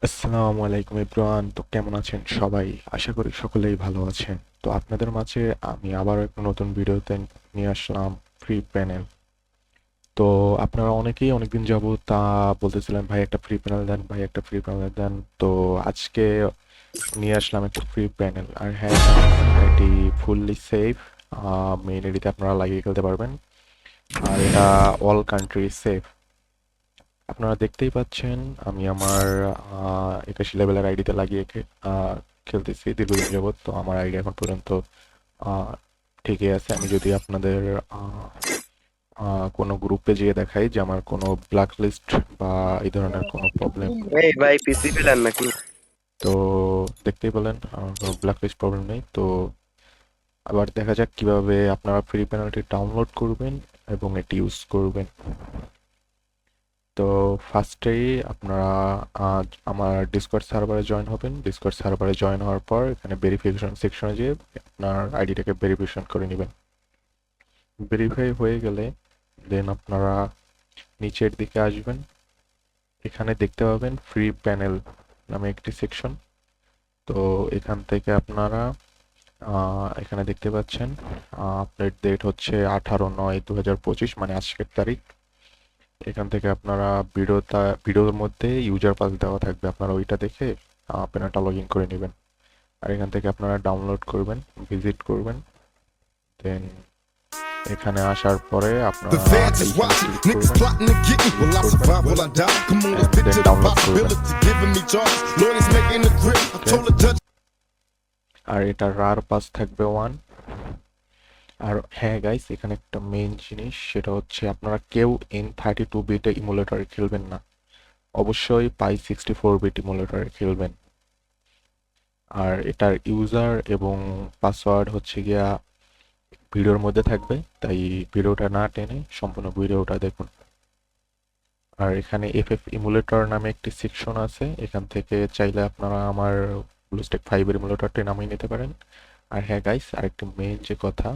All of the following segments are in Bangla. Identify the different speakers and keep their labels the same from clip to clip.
Speaker 1: আসসালামু আলাইকুম এভরিওয়ান। তো কেমন আছেন সবাই? আশা করি সকলেই ভালো আছেন। তো আপনাদের মাঝে আমি আবার একটা নতুন ভিডিওতে নিয়ে আসলাম ফ্রি প্যানেল। তো আপনারা অনেকেই অনেকদিন যাবত বলতেছিলেন ভাই একটা ফ্রি প্যানেল দেন, ভাই একটা ফ্রি প্যানেল দেন। তো আজকে নিয়ে আসলাম একটা ফ্রি প্যানেল। আর হ্যাঁ guys, এটি ফুললি সেফ। মেইন এডিতে আপনারা লাগিয়ে খেলতে পারবেন। আর এটা অল কান্ট্রি সেফ। আপনারা দেখতেই পাচ্ছেন আমি আমার 81 লেভেলের আইডিতে লাগিয়ে খেলতেছি দীর্ঘদিন যাবত। তো আমার আইডি এখন পর্যন্ত আহ, ঠিকই আছে। আমি যদি আপনাদের কোনো গ্রুপে যেয়ে দেখাই যে আমার কোনো ব্ল্যাক লিস্ট বা এই ধরনের কোনো প্রবলেম,
Speaker 2: এই ভাই পিসি পেলেন নাকি?
Speaker 1: তো দেখতেই পেলেন আমার কোনো ব্ল্যাক লিস্ট প্রবলেম নেই। তো আবার দেখা যাক কিভাবে আপনারা ফ্রি পেনাল্টি ডাউনলোড করবেন এবং এটি ইউজ করবেন। তো ফার্স্টেই আপনারা আমার ডিসকর্ড সার্ভারে জয়েন হবেন। ডিসকর্ড সার্ভারে জয়েন হওয়ার পর এখানে ভেরিফিকেশন সেকশনে যেয়ে আপনার আইডিটাকে ভেরিফিকেশন করে নেবেন। ভেরিফাই হয়ে গেলে দেন আপনারা নিচের দিকে আসবেন। এখানে দেখতে পাবেন ফ্রি প্যানেল নামে একটি সেকশন। তো এখান থেকে আপনারা এখানে দেখতে পাচ্ছেন আপডেট ডেট হচ্ছে 18/9/2025, মানে আজকের তারিখ। এখান থেকে আপনারা ভিডিওর মধ্যে ইউজার পাস দেওয়া থাকবে, আপনারা ওইটা দেখে প্যানেলটা লগ ইন করে নেবেন। আর এখান থেকে আপনারা ডাউনলোড করবেন, ভিজিট করবেন। দেন এখানে আসার পরে
Speaker 3: The
Speaker 1: আপনারা
Speaker 3: feds is
Speaker 1: এইখানে
Speaker 3: watching,
Speaker 1: ক্লিক
Speaker 3: niggas
Speaker 1: করবেন,
Speaker 3: plotting to get me.
Speaker 1: Click
Speaker 3: Will I
Speaker 1: করবেন
Speaker 3: survive? Will I die? Come on, let's
Speaker 1: and then
Speaker 3: picture the
Speaker 1: download করবেন।
Speaker 3: possibility. Giving me charge, lawyers making the grip. I
Speaker 1: okay,
Speaker 3: told the judge.
Speaker 1: আর এটা রার পাস থাকবে 1। আর হ্যাঁ গাইস, এখানে একটা মেইন জিনিস, সেটা হচ্ছে আপনারা কেউ N32 বিটে ইমুলেটরে খেলবেন না, অবশ্যই পাই 64 বিট ইমুলেটরে খেলবেন। আর এটার ইউজার এবং পাসওয়ার্ড হচ্ছে গিয়া ভিডিওর মধ্যে থাকবে, তাই ভিডিওটা না টেনে সম্পূর্ণ ভিডিওটা দেখুন। আর এখানে এফএফ ইমুলেটর নামে একটি সেকশন আছে, এখান থেকে চাইলে আপনারা আমার BlueStack 5 এর ইমুলেটরটি নামিয়ে নিতে পারেন। আর হ্যাঁ গাইস, আরেকটি মেইন যে কথা,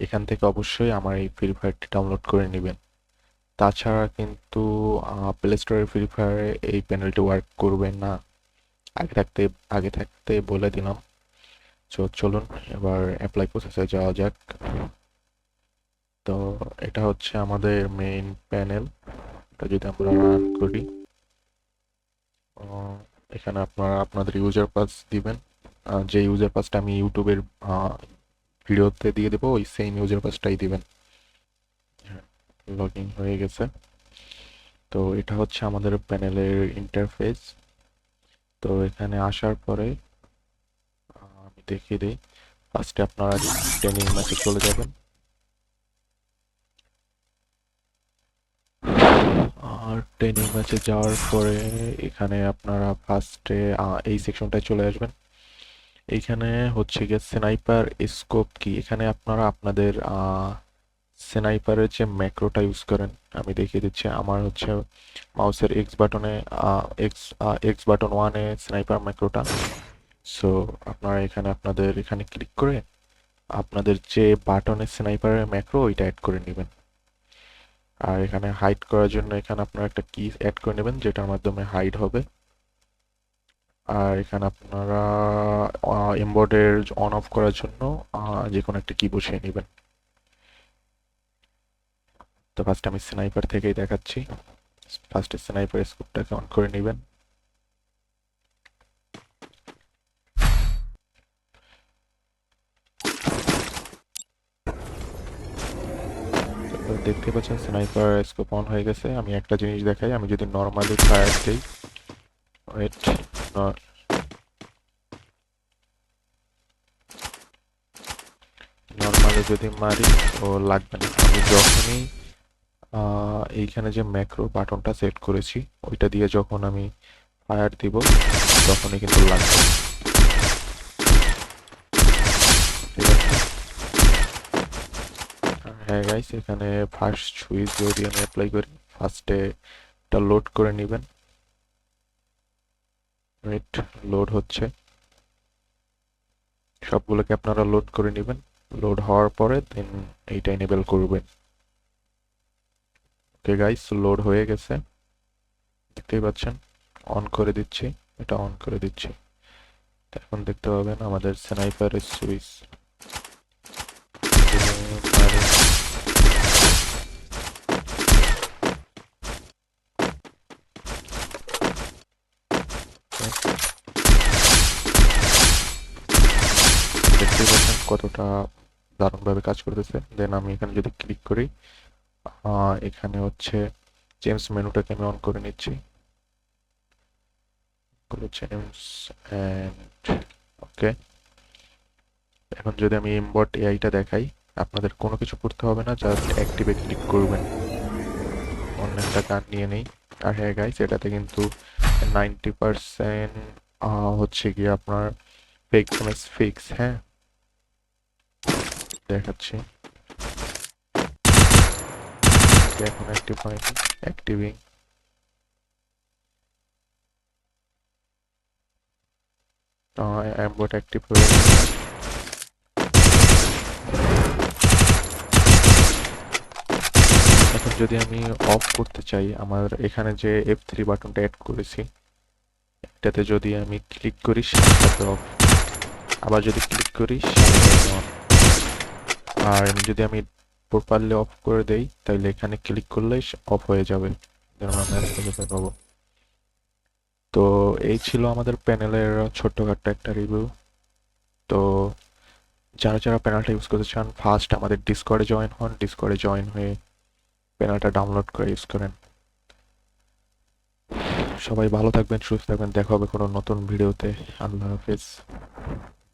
Speaker 1: এখান থেকে অবশ্যই আমার এই ফ্রি ফায়ারটি ডাউনলোড করে নেবেন। তাছাড়া কিন্তু প্লে স্টোরের ফ্রি ফায়ারে এই প্যানেলটি ওয়ার্ক করবে না, আগে থাকতে আগে থাকতে বলে দিলাম। তো চলুন এবার অ্যাপ্লাই প্রসেসে যাওয়া যাক। তো এটা হচ্ছে আমাদের মেইন প্যানেল। এটা যদি আমরা রান করি, আহ, এখানে আপনারা আপনাদের ইউজার পাস দিবেন। যে ইউজার পাসটা আমি ইউটিউবের ভিডিওতে দিয়ে দেবো, ওই সেম ইউজার পাসটাই দিবেন। লগ ইন হয়ে গেছে। তো এটা হচ্ছে আমাদের প্যানেলের ইন্টারফেস। তো এখানে আসার পরে আমি দেখিয়ে দিই। ফার্স্টে আপনারা ট্রেনিং ম্যাচে চলে যাবেন। আর ট্রেনিং ম্যাচে যাওয়ার পরে এখানে আপনারা ফার্স্টে এই সেকশনটায় চলে আসবেন। এইখানে হচ্ছে গিয়ে স্নাইপার স্কোপ কি, এখানে আপনারা আপনাদের স্নাইপারের যে ম্যাক্রোটা ইউজ করেন আমি দেখিয়ে দিচ্ছি। আমার হচ্ছে মাউসের এক্স বাটনে এক্স এক্স বাটন 1-এ স্নাইপার ম্যাক্রোটা। সো আপনারা এখানে আপনাদের এখানে ক্লিক করে আপনাদের যে বাটনে স্নাইপারের ম্যাক্রো ওইটা অ্যাড করে নেবেন। আর এখানে হাইড করার জন্য এখানে আপনারা একটা কি অ্যাড করে নেবেন, যেটার মাধ্যমে হাইড হবে। আর এখানে আপনারা এমবডের অন অফ করার জন্য যে কোনো একটা কি বসিয়ে নেবেন। তো ফার্স্ট আমি স্নাইপার থেকেই দেখাচ্ছি। ফার্স্টে স্নাইপার স্কোপটাকে অন করে নেবেন। তো দেখতে পাচ্ছেন স্নাইপার স্কোপ অন হয়ে গেছে। আমি একটা জিনিস দেখাই, আমি যদি নর্মালি ফায়ার দিই, ওয়েট, নর্মালি যদি মারি ও লাগবে না। আমি যখনই এইখানে যে ম্যাক্রো বাটনটা সেট করেছি ওইটা দিয়ে যখন আমি ফায়ার দিব তখনই কিন্তু লাগবে। ঠিক আছে। হ্যাঁ গাইস, এখানে ফার্স্ট সুইচ যদি আমি অ্যাপ্লাই করি, ফার্স্টে এটা লোড করে নেবেন। ওয়েট, লোড হচ্ছে। সবগুলোকে আপনারা লোড করে নেবেন। লোড হওয়ার পরে দেন এইটা এনেবল করবেন। ওকে গাইস, লোড হয়ে গেছে, দেখতেই পাচ্ছেন। অন করে দিচ্ছি, এটা অন করে দিচ্ছি। তো এখন দেখতে পাবেন আমাদের স্নাইপারের সুইচ। দেখতে পাচ্ছেন কতটা দারুণভাবে কাজ করতেছে। দেন আমি এখানে যদি ক্লিক করি, এখানে হচ্ছে জেমস মেনুটাকে আমি অন করে নিচ্ছি। জেমস এন্ড ওকে। এখন যদি আমি এমবট এআইটা দেখাই, আপনাদের কোনো কিছু করতে হবে না, জাস্ট অ্যাক্টিভে ক্লিক করবেন। অন্য একটা গান নিয়ে নেই। আর হ্যাঁ গাইস, এটাতে কিন্তু 90% হচ্ছে গিয়ে আপনার ফেক এমএস ফিক্স। হ্যাঁ, দেখাচ্ছি। এখন অ্যাক্টিভ হয়নি, অ্যাক্টিভিং। এমবট অ্যাক্টিভ হয়ে গেছে। এখন যদি আমি অফ করতে চাই, আমার এখানে যে F3 বাটনটা অ্যাড করেছি, এটাতে যদি আমি ক্লিক করি সাথে সাথে অফ, আবার যদি ক্লিক করি সাথে সাথে অন। আর যদি আমি প্রপারলি অফ করে দেই, তাহলে এখানে ক্লিক করলেই অফ হয়ে যাবে। যেমন আমরা মেসেজে পাবো। তো এই ছিল আমাদের প্যানেলের ছোট্টখাট্ট একটা রিভিউ। তো যারা যারা প্যানেলটা ইউজ করতে চান, ফার্স্ট আমাদের ডিসকর্ডে জয়েন হন, ডিসকর্ডে জয়েন হয়ে প্যানেলটা ডাউনলোড করে ইউজ করেন। সবাই ভালো থাকবেন, সুস্থ থাকবেন, দেখা হবে কোনো নতুন ভিডিওতে। আল্লাহ হাফেজ।